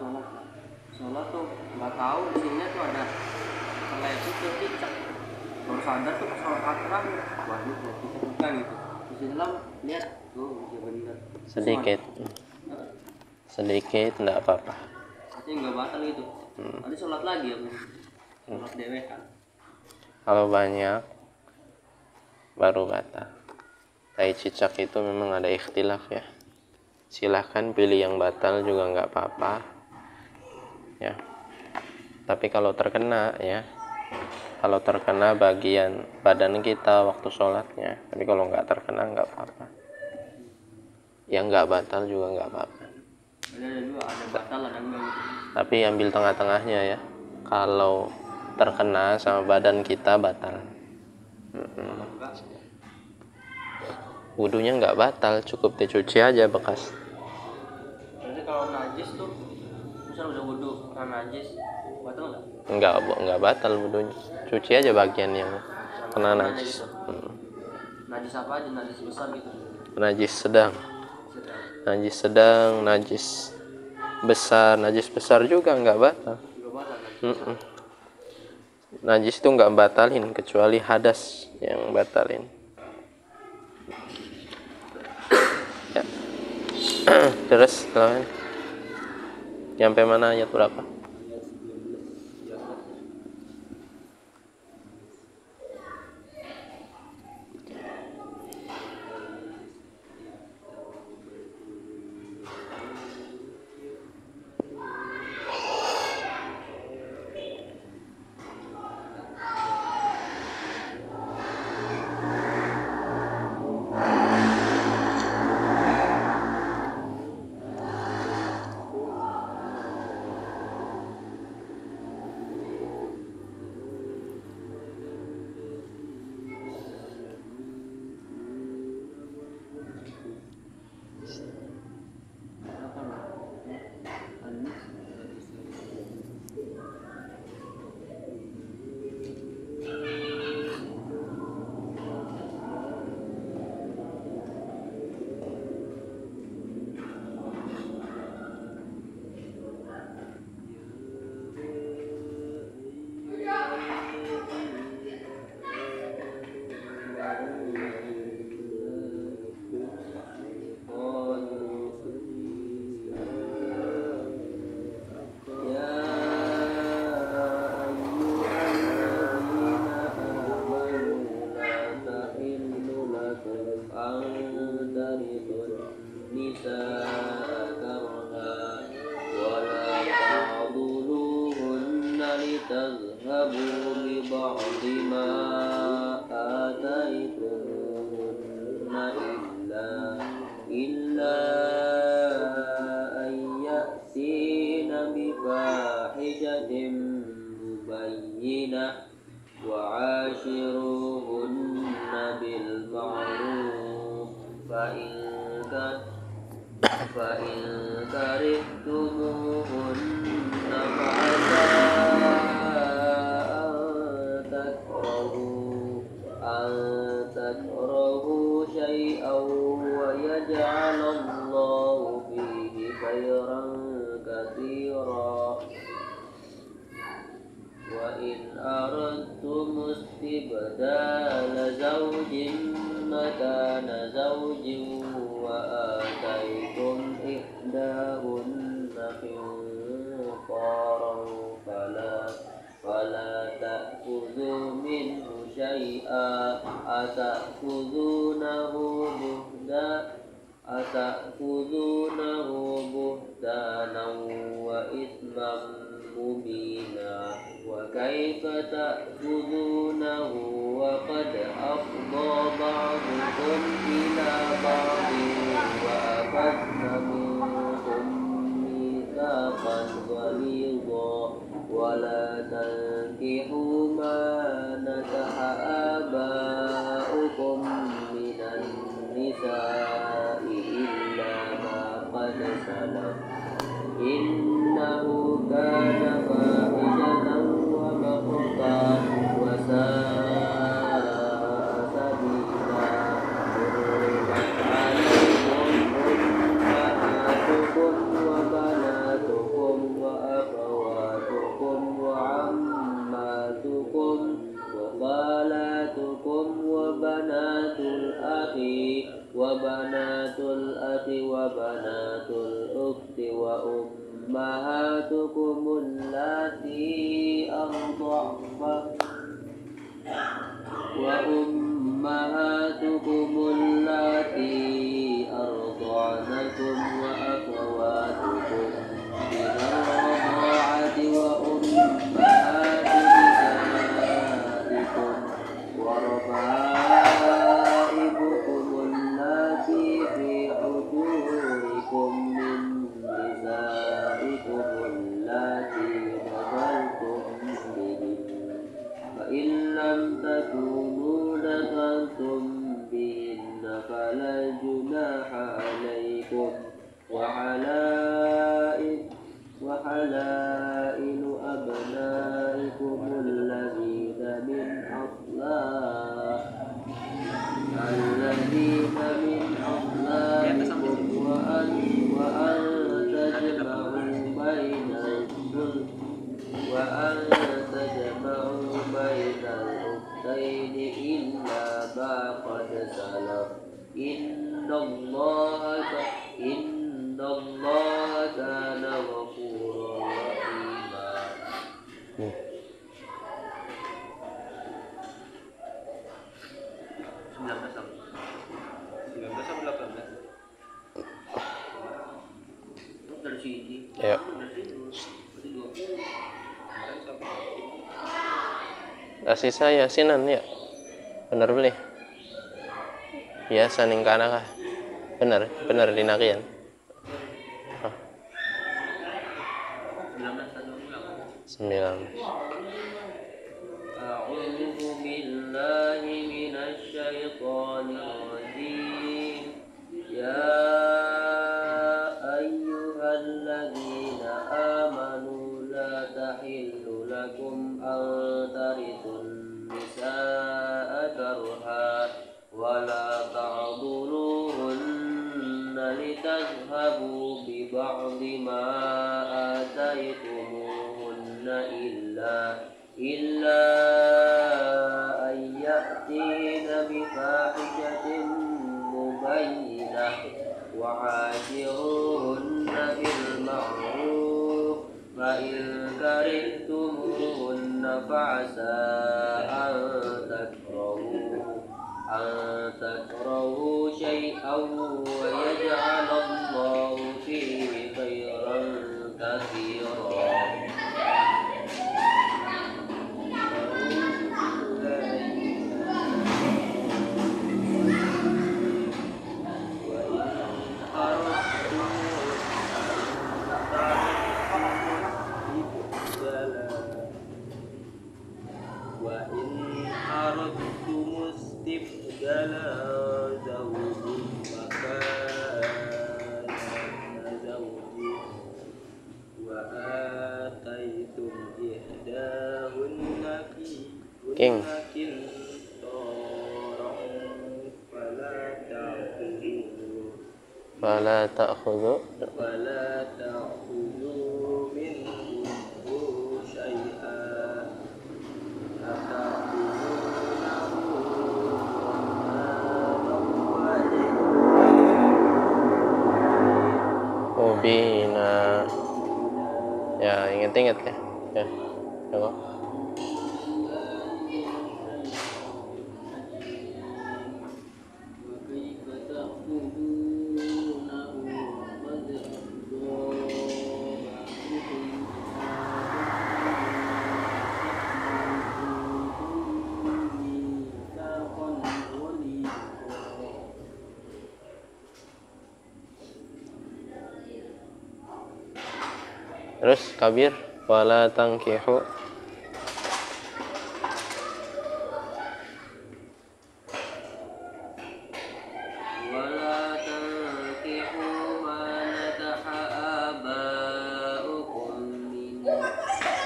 sholat tuh nggak tahu di sini tuh ada terleset tuh cicak, baru sadar tuh pas sholat terakhir, waduh cicak bukan gitu. Di dalam lihat tuh ya bener sedikit enggak apa-apa. tapi nggak batal gitu. Nanti sholat lagi ya, sholat dewek kan. Kalau banyak baru batal. Tai cicak itu memang ada ikhtilaf ya. Silahkan pilih yang batal juga nggak apa-apa ya. Tapi kalau terkena ya, kalau terkena bagian badan kita waktu sholatnya, tapi kalau nggak terkena nggak apa-apa. Yang nggak batal juga nggak apa-apa. Ada dua, ada batal ada enggak gitu. Tapi ambil tengah-tengahnya ya. Kalau terkena sama badan kita batal. Wudunya nggak batal, cukup dicuci aja bekas. Berarti kalau najis tuh, misal udah wudu karena najis, batal nggak? Nggak batal wudunya. Cuci aja bagian yang kena najis. Najis apa aja, najis besar gitu? Najis sedang, najis besar, najis besar juga nggak batal. Najis itu nggak batalin kecuali hadas yang batalin. Ya. Terus lawan sampai mana ayat berapa? تذهبوا ببعض ما آتيتموهن إلا أن يأتين بفاحشة مبينة وعاشروهن بالمعروف فإن كرهتموهن فعسى أن تكرهوا شيئا ويجعل الله فيه خيرا كثيرا وإن أردتم استبدال زوج مكان زوج وآتيتم إحداهن قنطارا فلا تأخذوا منه شيئا أتأخذونه بهتانا وإثما مبينا وكيف تأخذونه وقد أفضى بعضكم إلى بعض وأخذن منكم ميثاقا غليظا ولا تنكحوا ما نكح آباؤكم من النساء إلا ما قد سلف إنه كان فاحشة ومقتا وساء سبيلا حرمت عليكم أمهاتكم وبناتكم الأب وبنات الأخت وأمهاتكم اللاتي أرضعنكم وأخواتكم من الرضاعة وأمهات نسائكم وربائبكم اللاتي في حجوركم من نسائكم اللاتي دخلتم بهن فإن لم تكونوا دخلتم بهن فلا جناح عليكم وحلائل أبنائكم الذين من أصلابكم وأن تجمعوا بين الأختين إلا ما قد سلف إن الله كان غفورا رحيما. Ya. Sisa yasinan ya. Benar beli. Biasa ning kana kah? Benar dinakian. Oh. 19. A'udzu billahi minasy syaithanir rajim. Ya ayyuhalladzina amanu la tahillu lakum an tarithun nisaa karha wa la ta'dhuluhunna litadhhabu bi ba'di ma ataytumuhunna illa an ya'tina bi fahishatin mubayyinah wa 'ashiruhunna bil ma'ruf fa in karihtumuhunna fa'asa an takrahu syai'an wa yaj'alallahu fihi khairan katsiran. King. Fala ta'khudhu minhu syai'an mubina. Ya, ingat-ingat ya. Ya. Coba. Terus kabir wala tangkihu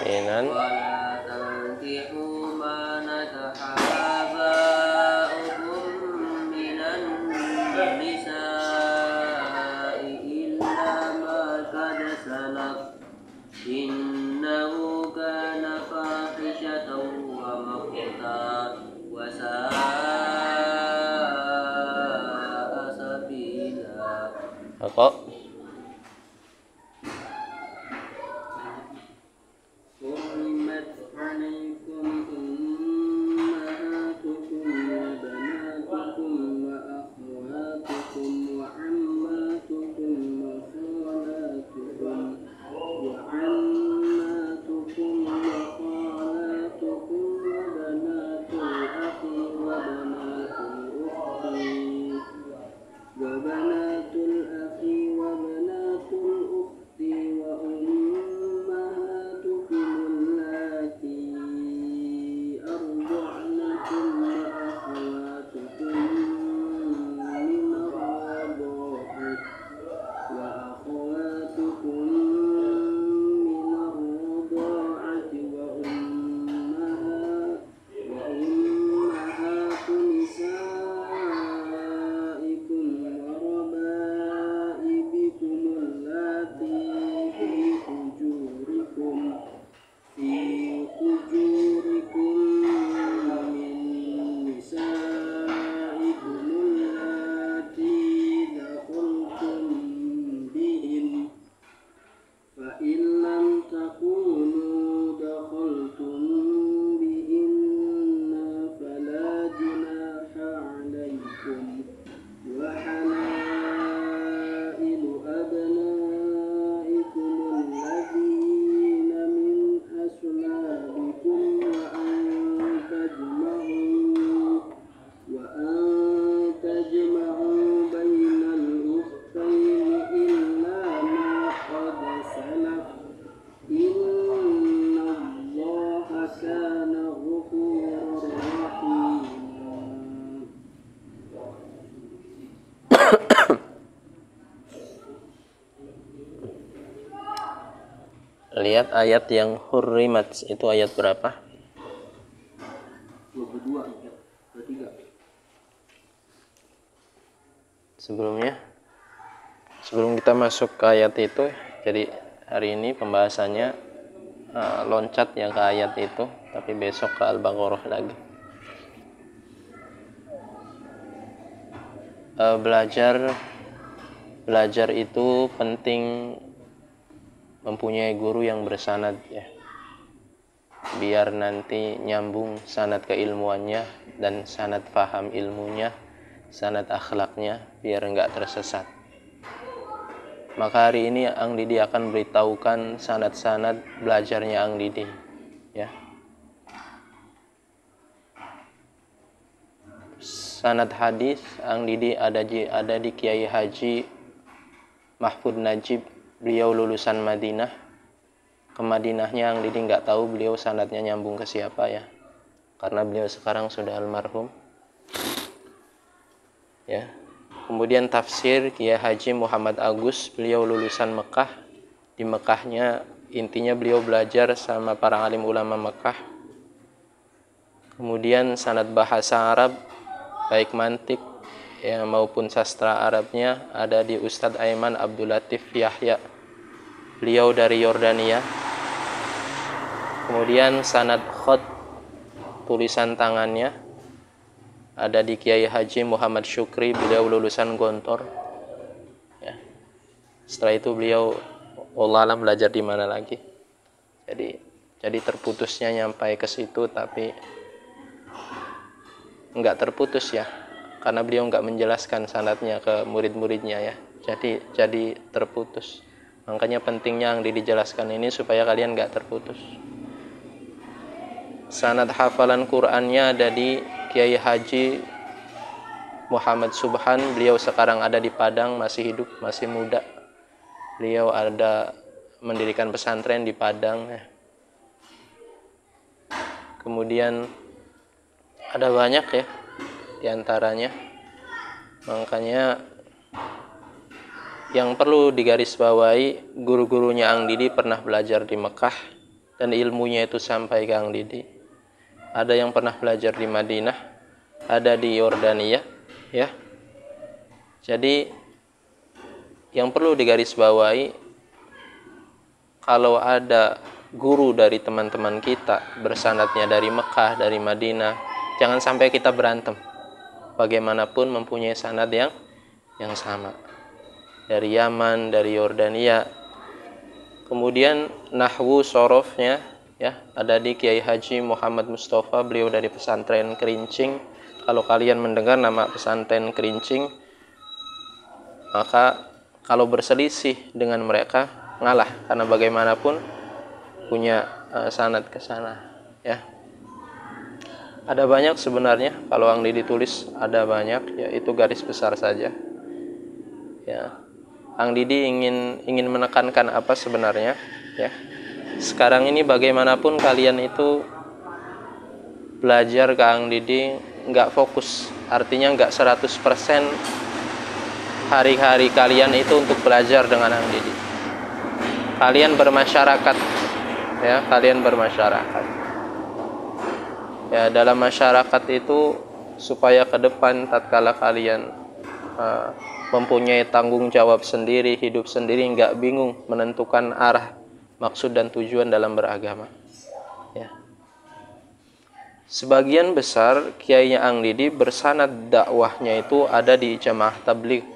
minan innahu kana fahishatan wa maqta wa sa'a sabila. Kok حرمت عليكم أمهاتكم وبناتكم وأخواتكم وعماتكم وخالاتكم وعماتكم وخالاتكم وبنات الأخ وبنات الأخت وبنات الأخ وبنات الأخت وأمهاتكم اللاتي أرضعنكم وأخواتكم من الرضاعة وأخواتكم من الرضاعة وأمهات نسائكم وربائبكم اللاتي في حجوركم من نسائكم اللاتي دخلتم بهن فإن لم تكونوا دخلتم بهن فلا جناح عليكم وحلائل أبنائكم الذين من أصلابكم وأن تجمعوا بين الأختين إلا ما قد سلف إن الله كان غفورا رحيما. lihat ayat yang hurrimat itu ayat berapa? 22 ayat 23. Sebelum kita masuk ke ayat itu, jadi hari ini pembahasannya loncat ya ke ayat itu, tapi besok ke Al-Baqarah lagi. Belajar itu penting mempunyai guru yang bersanad ya, biar nanti nyambung sanad keilmuannya dan sanad faham ilmunya, sanad akhlaknya, biar enggak tersesat. Maka hari ini Ang Didi akan beritahukan sanad-sanad belajarnya Ang Didi ya. Sanad hadis Ang Didi ada di Kiai Haji Mahfud Najib. Beliau lulusan Madinah. Ke Madinahnya Ang Didi nggak tahu beliau sanadnya nyambung ke siapa ya, karena beliau sekarang sudah almarhum ya. Kemudian tafsir Kiai Haji Muhammad Agus, beliau lulusan Mekah. Di Mekahnya intinya beliau belajar sama para alim ulama Mekah. Kemudian sanad bahasa Arab baik mantik ya maupun sastra Arabnya ada di Ustadz Aiman Abdul Latif Yahya, beliau dari Yordania. Kemudian sanad khot tulisan tangannya ada di Kiai Haji Muhammad Syukri, beliau lulusan Gontor ya. Setelah itu beliau Allah alam belajar di mana lagi, jadi terputusnya nyampai ke situ, tapi enggak terputus ya, karena beliau enggak menjelaskan sanadnya ke murid-muridnya ya, jadi terputus. Makanya pentingnya yang dijelaskan ini supaya kalian enggak terputus. Sanad hafalan Qur'annya ada di Kiai Haji Muhammad Subhan, beliau sekarang ada di Padang, masih hidup, masih muda. Beliau ada mendirikan pesantren di Padang ya. Kemudian ada banyak ya diantaranya. Makanya yang perlu digarisbawahi, guru-gurunya Ang Didi pernah belajar di Mekah dan ilmunya itu sampai ke Ang Didi. Ada yang pernah belajar di Madinah, ada di Yordania ya. Jadi yang perlu digarisbawahi, kalau ada guru dari teman-teman kita bersanadnya dari Mekah, dari Madinah, jangan sampai kita berantem. Bagaimanapun mempunyai sanad yang sama. dari Yaman, dari Yordania. Kemudian nahwu sorofnya ya ada di Kiai Haji Muhammad Mustafa, beliau dari pesantren Kerincing. Kalau kalian mendengar nama pesantren Kerincing, maka kalau berselisih dengan mereka ngalah, karena bagaimanapun punya sanad ke sana ya. Ada banyak sebenarnya, kalau yang ditulis ada banyak ya, itu garis besar saja ya. Ang Didi ingin menekankan apa sebenarnya ya. Sekarang ini bagaimanapun kalian itu belajar ke Ang Didi nggak fokus, artinya nggak 100% hari-hari kalian itu untuk belajar dengan Ang Didi. Kalian bermasyarakat ya, kalian bermasyarakat ya. Dalam masyarakat itu supaya ke depan tatkala kalian mempunyai tanggung jawab sendiri, hidup sendiri, nggak bingung menentukan arah, maksud dan tujuan dalam beragama ya. Sebagian besar kiainya Ang Didi bersanad dakwahnya itu ada di jamaah tabligh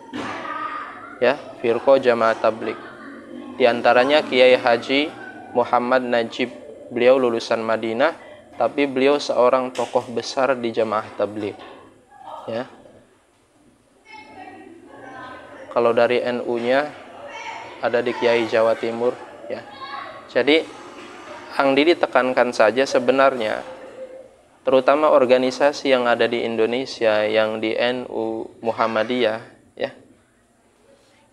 ya, firqah jamaah tabligh. Di antaranya Kiai Haji Muhammad Najib, beliau lulusan Madinah, tapi beliau seorang tokoh besar di jamaah tabligh ya. Kalau dari NU-nya ada di Kiai Jawa Timur ya. Jadi Ang Didi tekankan saja sebenarnya, terutama organisasi yang ada di Indonesia, yang di NU Muhammadiyah ya,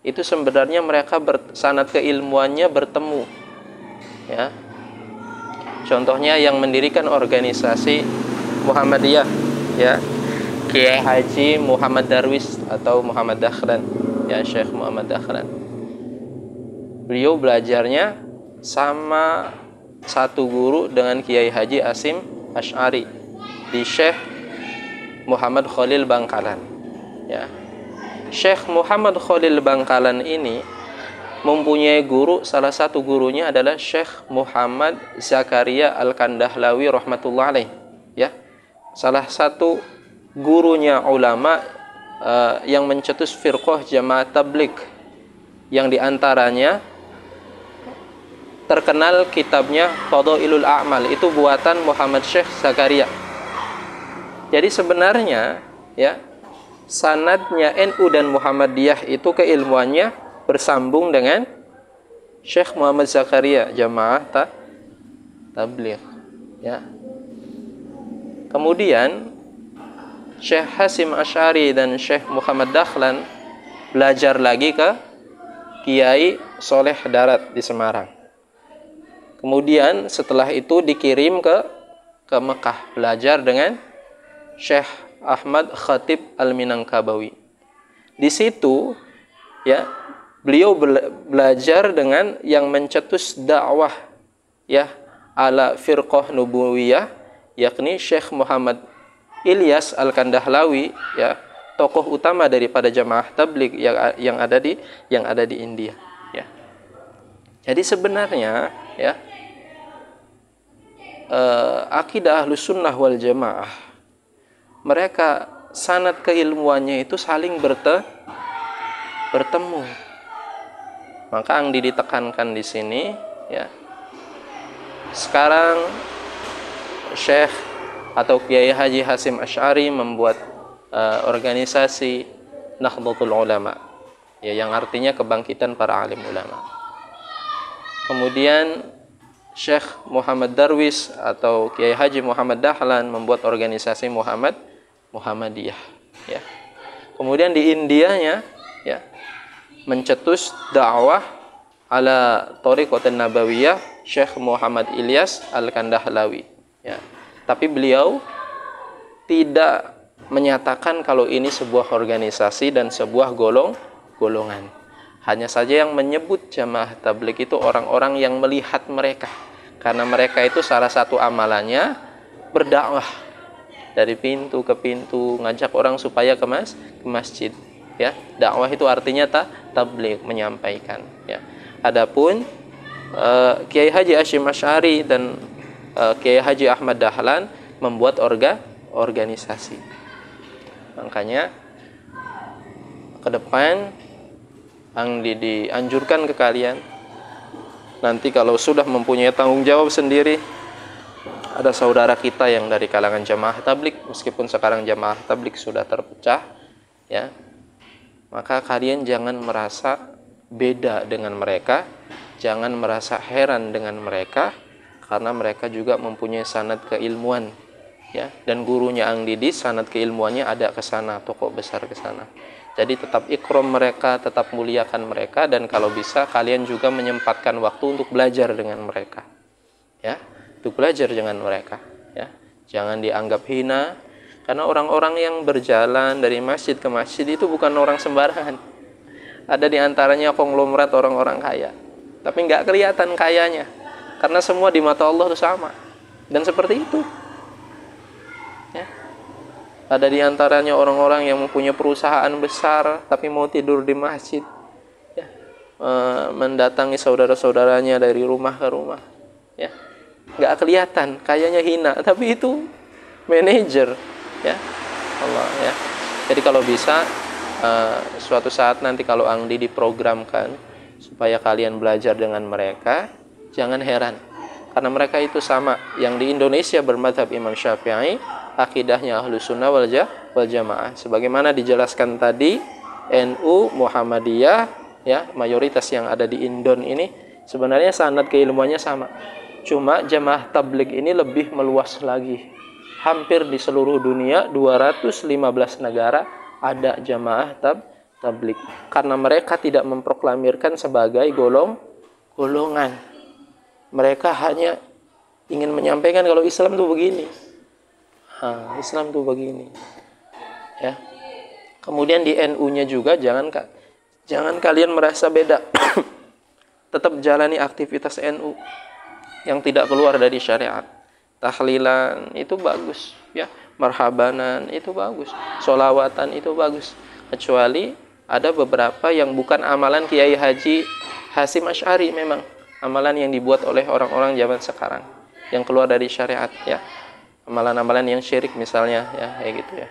itu sebenarnya mereka sanad keilmuannya bertemu ya. Contohnya yang mendirikan organisasi Muhammadiyah ya, Kiai Haji Muhammad Darwis atau Muhammad Dahlan ya, Syekh Muhammad Dahlan. Beliau belajarnya sama satu guru dengan Kiai Haji Asim Asy'ari di Syekh Muhammad Khalil Bangkalan ya. Syekh Muhammad Khalil Bangkalan ini mempunyai guru, salah satu gurunya adalah Syekh Muhammad Zakaria Al-Kandahlawi rahmatullah alaih ya. Salah satu gurunya ulama yang mencetus firqah jamaah tabligh, yang diantaranya terkenal kitabnya Fadailul A'mal, itu buatan Muhammad Syekh Zakaria. Jadi sebenarnya ya, sanadnya NU dan Muhammadiyah itu keilmuannya bersambung dengan Syekh Muhammad Zakaria jamaah tabligh ya. Kemudian Syekh Hasim Asy'ari dan Syekh Muhammad Dahlan belajar lagi ke Kiai Soleh Darat di Semarang. Kemudian setelah itu dikirim ke Mekah belajar dengan Syekh Ahmad Khatib Al-Minangkabawi. Di situ ya, beliau belajar dengan yang mencetus dakwah ya ala firqah nubuwiyah, yakni Syekh Muhammad Ilyas Al-Kandahlawi ya, tokoh utama daripada jamaah tabligh yang ada di India ya. Jadi sebenarnya ya, akidah Ahlus Sunnah wal Jamaah, mereka sanad keilmuannya itu saling bertemu. Maka yang ditekankan di sini ya, sekarang Syekh atau Kiai Haji Hasim Asy'ari membuat organisasi Nahdlatul Ulama ya, yang artinya kebangkitan para alim ulama. Kemudian Syekh Muhammad Darwis atau Kiai Haji Muhammad Dahlan membuat organisasi Muhammadiyah ya. Kemudian di Indianya ya, mencetus dakwah ala Thariqatin Nabawiyah Syekh Muhammad Ilyas Al-Kandahlawi ya. Tapi beliau tidak menyatakan kalau ini sebuah organisasi dan sebuah golongan. Hanya saja yang menyebut jamaah tabligh itu orang-orang yang melihat mereka, karena mereka itu salah satu amalannya berdakwah dari pintu ke pintu, ngajak orang supaya ke masjid ya. Dakwah itu artinya tabligh, menyampaikan ya. Adapun Kiai Haji Hasyim Asy'ari dan Kiai Haji Ahmad Dahlan membuat organisasi. Makanya ke depan Ang Didi anjurkan ke kalian, nanti kalau sudah mempunyai tanggung jawab sendiri, ada saudara kita yang dari kalangan jamaah tablik, meskipun sekarang jamaah tablik sudah terpecah, ya, maka kalian jangan merasa beda dengan mereka, jangan merasa heran dengan mereka, karena mereka juga mempunyai sanad keilmuan, ya, dan gurunya Ang Didi sanad keilmuannya ada ke sana, tokoh besar ke sana. Jadi tetap ikram mereka, tetap muliakan mereka, dan kalau bisa kalian juga menyempatkan waktu untuk belajar dengan mereka, ya, untuk belajar dengan mereka, ya. Jangan dianggap hina, karena orang-orang yang berjalan dari masjid ke masjid itu bukan orang sembarangan. Ada di antaranya konglomerat orang-orang kaya, tapi nggak kelihatan kayanya, karena semua di mata Allah itu sama, dan seperti itu, ya. Ada di antaranya orang-orang yang mempunyai perusahaan besar tapi mau tidur di masjid, ya. Mendatangi saudara-saudaranya dari rumah ke rumah, ya. Nggak kelihatan, kayaknya hina, tapi itu manajer, ya. Allah, ya. Jadi kalau bisa suatu saat nanti kalau Ang Didi diprogramkan supaya kalian belajar dengan mereka, jangan heran, karena mereka itu sama. Yang di Indonesia bermadhab Imam Syafi'i, akidahnya Ahlus Sunnah wal Jamaah. Sebagaimana dijelaskan tadi, NU, Muhammadiyah, ya, mayoritas yang ada di Indon ini sebenarnya sanad keilmuannya sama. Cuma jamaah tabligh ini lebih meluas lagi. Hampir di seluruh dunia 215 negara ada jamaah tabligh. Karena mereka tidak memproklamirkan sebagai golongan. Mereka hanya ingin menyampaikan kalau Islam itu begini. Islam itu begini, ya. Kemudian di NU-nya juga jangan kalian merasa beda. Tetap jalani aktivitas NU yang tidak keluar dari syariat. Tahlilan itu bagus, ya. Marhabanan itu bagus, sholawatan itu bagus. Kecuali ada beberapa yang bukan amalan Kiai Haji Hasyim Asy'ari, memang amalan yang dibuat oleh orang-orang zaman sekarang yang keluar dari syariat, ya. Amalan-amalan yang syirik misalnya, ya, kayak gitu, ya.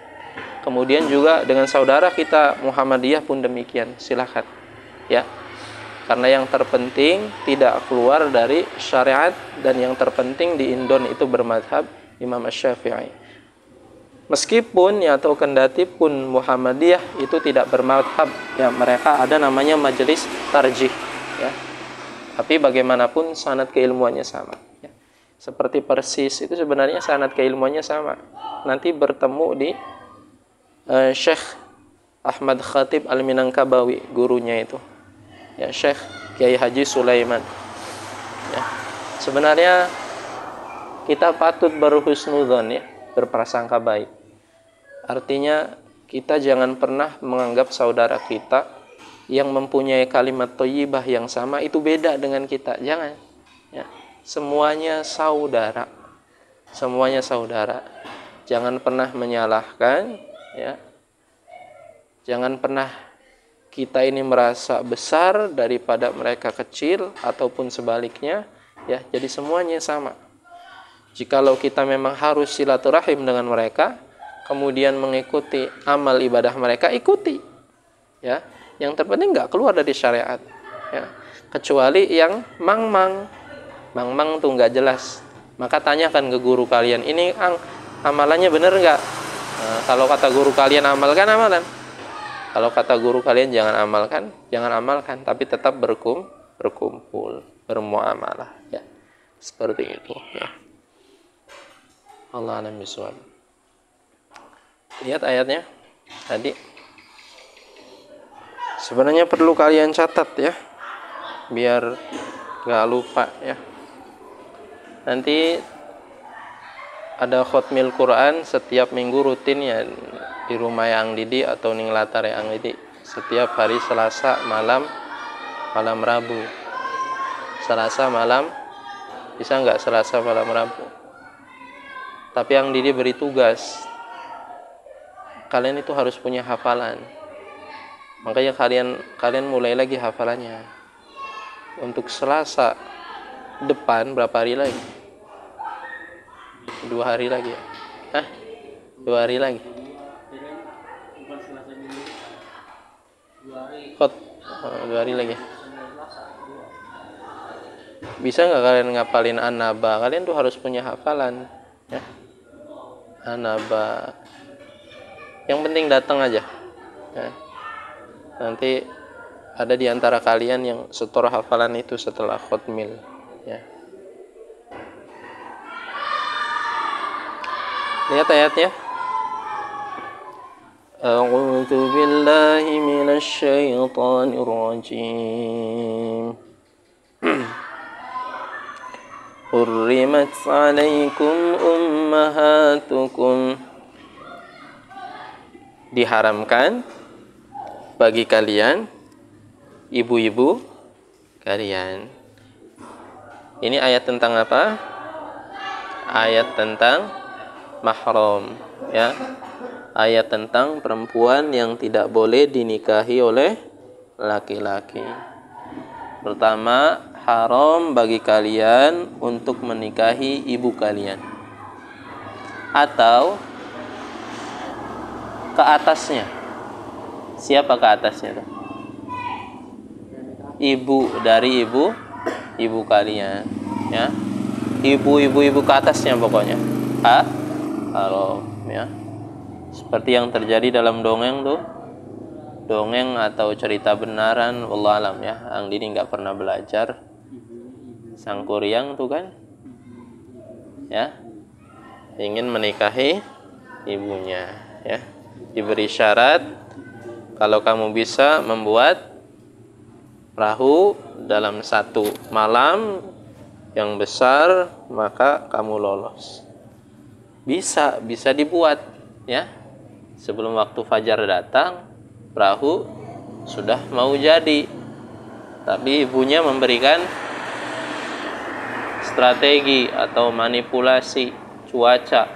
Kemudian juga dengan saudara kita Muhammadiyah pun demikian, silakan, ya. Karena yang terpenting tidak keluar dari syariat, dan yang terpenting di Indon itu bermadhab Imam Asy-Syafi'i. Meskipun, ya, atau kendati pun Muhammadiyah itu tidak bermadhab, ya, mereka ada namanya majelis tarjih, ya. Tapi bagaimanapun sanad keilmuannya sama, ya. Seperti persis itu sebenarnya sanad keilmuannya sama. Nanti bertemu di Syekh Ahmad Khatib Al-Minangkabawi, gurunya itu, ya, Syekh Kiai Haji Sulaiman, ya. Sebenarnya kita patut berhusnudzon, ya, berprasangka baik. Artinya kita jangan pernah menganggap saudara kita yang mempunyai kalimat thayyibah yang sama itu beda dengan kita, jangan, ya. Semuanya saudara, semuanya saudara. Jangan pernah menyalahkan, ya. Jangan pernah kita ini merasa besar daripada mereka kecil, ataupun sebaliknya, ya. Jadi semuanya sama. Jikalau kita memang harus silaturahim dengan mereka, kemudian mengikuti amal ibadah mereka, ikuti, ya. Yang terpenting nggak keluar dari syariat, ya. Kecuali yang mang-mang tuh nggak jelas, maka tanyakan ke guru kalian, ini amalannya bener nggak? Nah, kalau kata guru kalian amalkan, amalan. Kalau kata guru kalian jangan amalkan, tapi tetap berkumpul, bermuamalah, ya. Seperti itu, ya. Allah a'lam bishawab. Lihat ayatnya tadi. Sebenarnya perlu kalian catat, ya, biar nggak lupa, ya. Nanti ada khotmil Quran setiap minggu rutin, ya, di rumah Ang Didi atau ning latar Ang Didi setiap hari Selasa malam Rabu. Selasa malam, bisa nggak Selasa malam Rabu? Tapi Ang Didi beri tugas, kalian itu harus punya hafalan. Makanya kalian mulai lagi hafalannya. Untuk Selasa depan berapa hari lagi? 2 hari lagi, ya? 2 hari lagi. 2 hari lagi. Bisa nggak kalian ngapalin An-Naba? Kalian tuh harus punya hafalan, ya. An-Naba. Yang penting datang aja. Ya. Nanti ada di antara kalian yang setor hafalan itu setelah khutmil, ya. Lihat ayatnya. A'udzu billahi minasy syaithanir rajim. Hurrimat 'alaikum ummahatukum. Diharamkan bagi kalian ibu-ibu kalian. Ini ayat tentang apa? Ayat tentang mahram, ya. Ayat tentang perempuan yang tidak boleh dinikahi oleh laki-laki. Pertama, haram bagi kalian untuk menikahi ibu kalian atau ke atasnya. Siapa ke atasnya tuh? Ibu dari ibu kalian, ya. Ibu ke atasnya pokoknya. Haram, ya. Seperti yang terjadi dalam dongeng tuh. Dongeng atau cerita benaran, wallahualam, ya. Ang Dini nggak pernah belajar. Sang Kuryang tuh kan, ya, ingin menikahi ibunya, ya. Diberi syarat, kalau kamu bisa membuat perahu dalam 1 malam yang besar, maka kamu lolos. Bisa dibuat, ya. Sebelum waktu fajar datang, perahu sudah mau jadi. Tapi ibunya memberikan strategi atau manipulasi cuaca.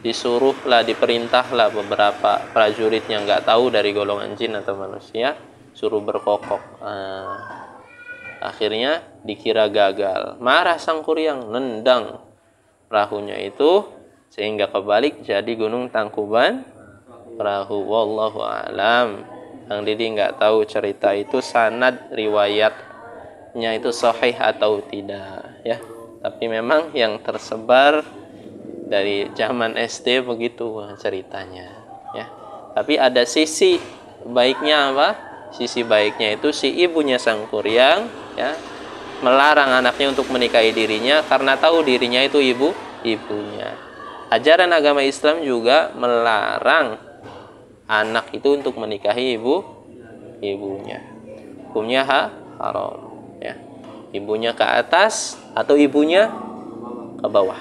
Disuruhlah, diperintahlah beberapa prajurit yang nggak tahu dari golongan jin atau manusia, suruh berkokok. Akhirnya dikira gagal. Marah Sang Kuryang, nendang perahunya itu sehingga kebalik jadi Gunung Tangkuban Perahu. Wallahu a'lam. Yang Didi nggak tahu cerita itu sanad riwayatnya itu sahih atau tidak, ya. Tapi memang yang tersebar dari zaman SD begitu ceritanya, ya. Tapi ada sisi baiknya apa? Sisi baiknya itu si ibunya Sang Kuryang, ya, melarang anaknya untuk menikahi dirinya karena tahu dirinya itu ibunya. Ajaran agama Islam juga melarang anak itu untuk menikahi ibunya. Hukumnya haram, ya. Ibunya ke atas atau ibunya ke bawah.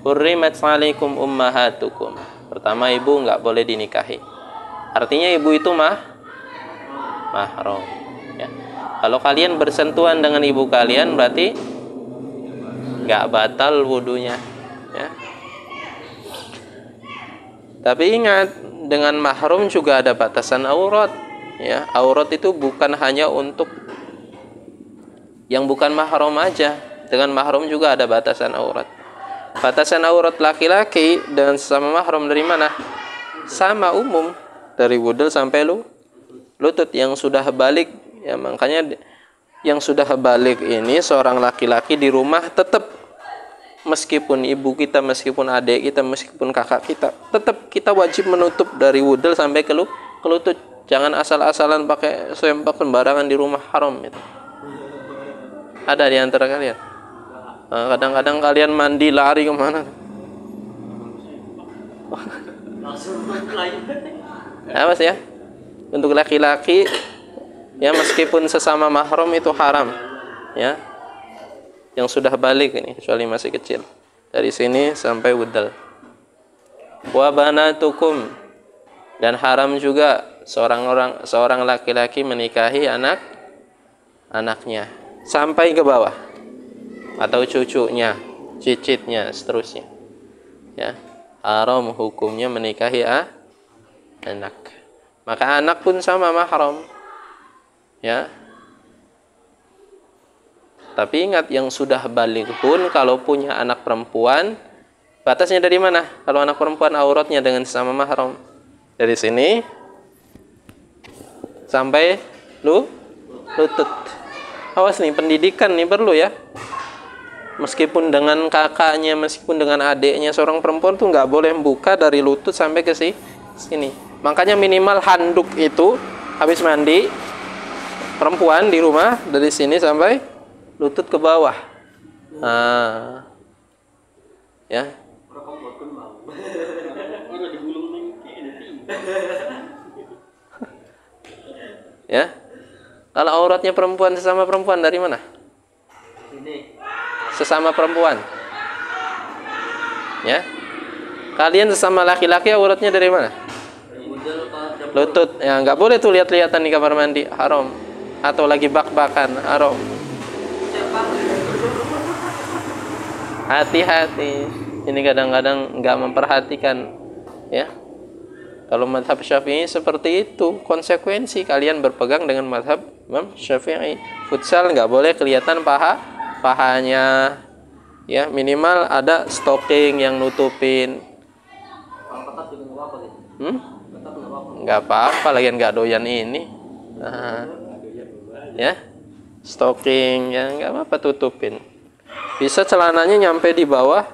Hurrimat 'alaikum ummahatukum. Pertama, ibu nggak boleh dinikahi. Artinya ibu itu mahram, ya. Kalau kalian bersentuhan dengan ibu kalian berarti nggak batal wudunya, ya. Tapi ingat, dengan mahram juga ada batasan aurat, ya. Aurat itu bukan hanya untuk yang bukan mahram aja. Dengan mahram juga ada batasan aurat. Batasan aurat laki-laki dan sesama mahram dari mana? Sama, umum, dari wudel sampai lutut. Yang sudah balik, ya, makanya yang sudah balik ini seorang laki-laki di rumah tetap, meskipun ibu kita, meskipun adik kita, meskipun kakak kita, tetap kita wajib menutup dari wudel sampai ke lutut. Jangan asal-asalan pakai sempak sembarangan di rumah, haram itu. Ada di antara kalian? Kadang-kadang kalian mandi lari kemana? Apa sih, ya? Untuk laki-laki, ya, meskipun sesama mahram itu haram, ya. Yang sudah balik ini, kecuali masih kecil, dari sini sampai wudel. Wa banatukum, dan haram juga seorang laki-laki menikahi anaknya sampai ke bawah, atau cucunya, cicitnya, seterusnya, ya. Haram hukumnya menikahi anak. Maka anak pun sama mahram, ya. Tapi ingat, yang sudah balik pun kalau punya anak perempuan, batasnya dari mana? Kalau anak perempuan auratnya dengan sesama mahram, dari sini sampai lutut. Awas nih, pendidikan nih perlu ya. Meskipun dengan kakaknya, meskipun dengan adiknya seorang perempuan tuh nggak boleh buka dari lutut sampai ke sini. Makanya minimal handuk itu habis mandi perempuan di rumah dari sini sampai lutut ke bawah. Nah, ya. Ya. Kalau auratnya perempuan sesama perempuan dari mana? Sini. Sesama perempuan. Ya. Kalian sesama laki-laki auratnya dari mana? Lutut. Ya, nggak boleh tuh lihat-lihatan di kamar mandi, haram. Atau lagi bak-bakan, haram. Hati-hati. Ini kadang-kadang nggak memperhatikan, ya. Kalau mazhab Syafi'i seperti itu, konsekuensi kalian berpegang dengan mazhab Imam Syafi'i. Futsal nggak boleh kelihatan pahanya, ya, minimal ada stocking yang nutupin. Nggak apa-apa, lagian nggak doyan ini. Ya, stocking ya nggak apa-apa, tutupin. Bisa celananya nyampe di bawah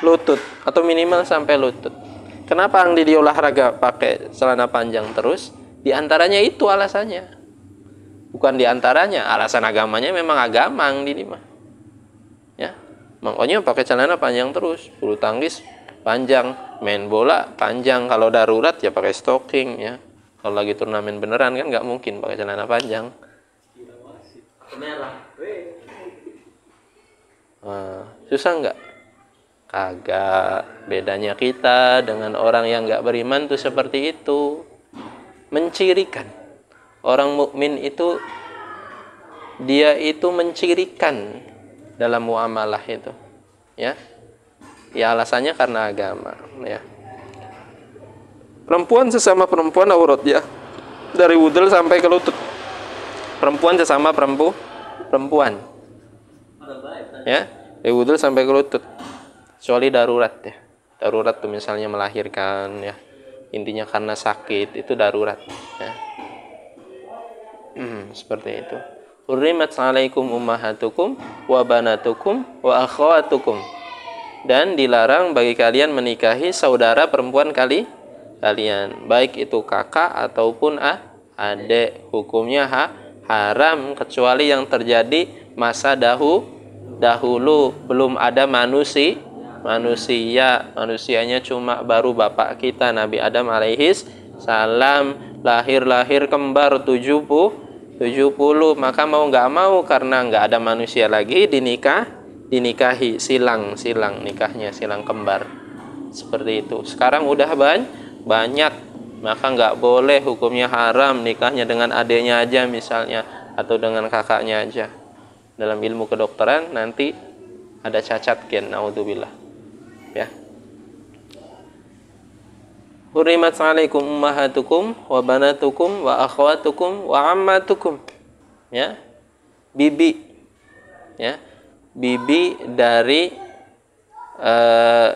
lutut atau minimal sampai lutut. Kenapa Angdi di olahraga pakai celana panjang terus? Di antaranya itu alasannya. Bukan di antaranya, alasan agamanya memang agama Angdi di mah. Ya. Makanya pakai celana panjang terus, bulu tangkis panjang, main bola panjang, kalau darurat ya pakai stocking ya. Kalau lagi turnamen beneran kan nggak mungkin pakai celana panjang. Susah nggak? Kagak. Bedanya kita dengan orang yang nggak beriman tuh seperti itu. Mencirikan. Orang mukmin itu dia itu mencirikan dalam muamalah itu. Ya. Ya alasannya karena agama, ya. Perempuan sesama perempuan aurat ya. Dari wudel sampai ke lutut. Perempuan sesama perempuan. Ya, dari wudel sampai ke lutut. Kecuali darurat ya. Darurat tuh misalnya melahirkan ya. Intinya karena sakit itu darurat ya. Seperti itu. Hurrimat 'alaikum ummahatukum wa banatukum wa akhawatukum. Dan dilarang bagi kalian menikahi saudara perempuan kalian, baik itu kakak ataupun adik. Hukumnya haram kecuali yang terjadi masa dahulu belum ada manusianya cuma baru bapak kita Nabi Adam alaihis salam, lahir kembar 70, maka mau nggak mau karena nggak ada manusia lagi dinikahi silang nikahnya, silang kembar seperti itu. Sekarang udah banyak, maka nggak boleh, hukumnya haram nikahnya dengan adiknya aja misalnya atau dengan kakaknya aja. Dalam ilmu kedokteran nanti ada cacat gen, naudzubillah ya. Hurrimat 'alaikum ummahatukum wa banatukum wa akhwatukum wa ammatukum ya. Bibi ya. Bibi dari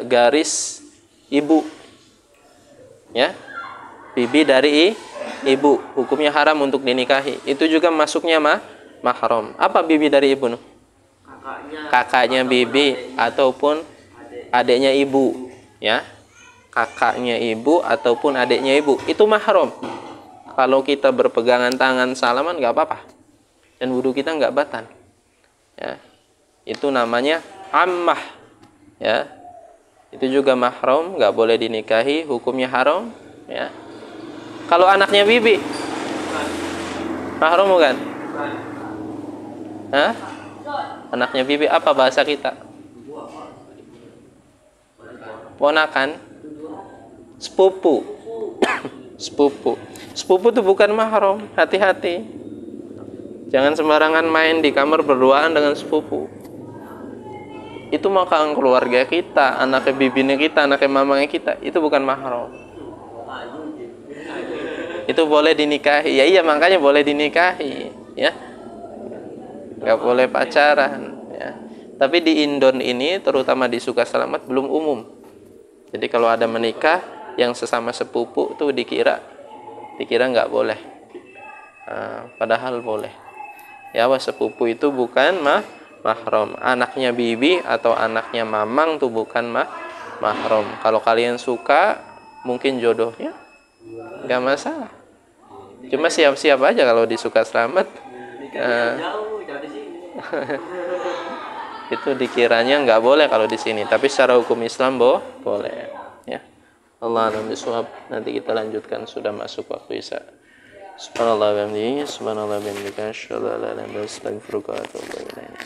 garis ibu ya. Bibi dari ibu hukumnya haram untuk dinikahi. Itu juga masuknya mahram. Apa bibi dari ibu? Kakaknya bibi ataupun adiknya ibu ya. Kakaknya ibu ataupun adiknya ibu itu mahram. Kalau kita berpegangan tangan salaman nggak apa-apa dan wudu kita nggak batal ya. Itu namanya ammah ya. Itu juga mahram, nggak boleh dinikahi, hukumnya haram ya. Kalau anaknya bibi mahram bukan? Hah? Anaknya bibi apa bahasa kita? Ponakan, sepupu. Sepupu itu bukan mahram, hati-hati. Jangan sembarangan main di kamar berduaan dengan sepupu. Itu makan keluarga kita, anaknya bibinya kita, anaknya mamanya kita, itu bukan mahram. Itu boleh dinikahi. Ya iya, makanya boleh dinikahi, ya. Nggak boleh pacaran, ya. Tapi di Indon ini, terutama di Sukaselamat, belum umum. Jadi kalau ada menikah yang sesama sepupu tuh dikira nggak boleh. Padahal boleh. Ya, sepupu itu bukan mahram. Anaknya bibi atau anaknya mamang tuh bukan mahram. Kalau kalian suka, mungkin jodohnya, nggak masalah. Cuma siap-siap aja kalau disuka selamat. Jauh di sini. Itu dikiranya nggak boleh kalau di sini, tapi secara hukum Islam boleh. Ya. Allah a'lam bishawab. Nanti kita lanjutkan, sudah masuk waktu Isya. Subhanallah wa bihamdihi, subhanallah wa bihamdika, asyhadu an la ilaha illa anta, astaghfiruka wa atubu ilaik.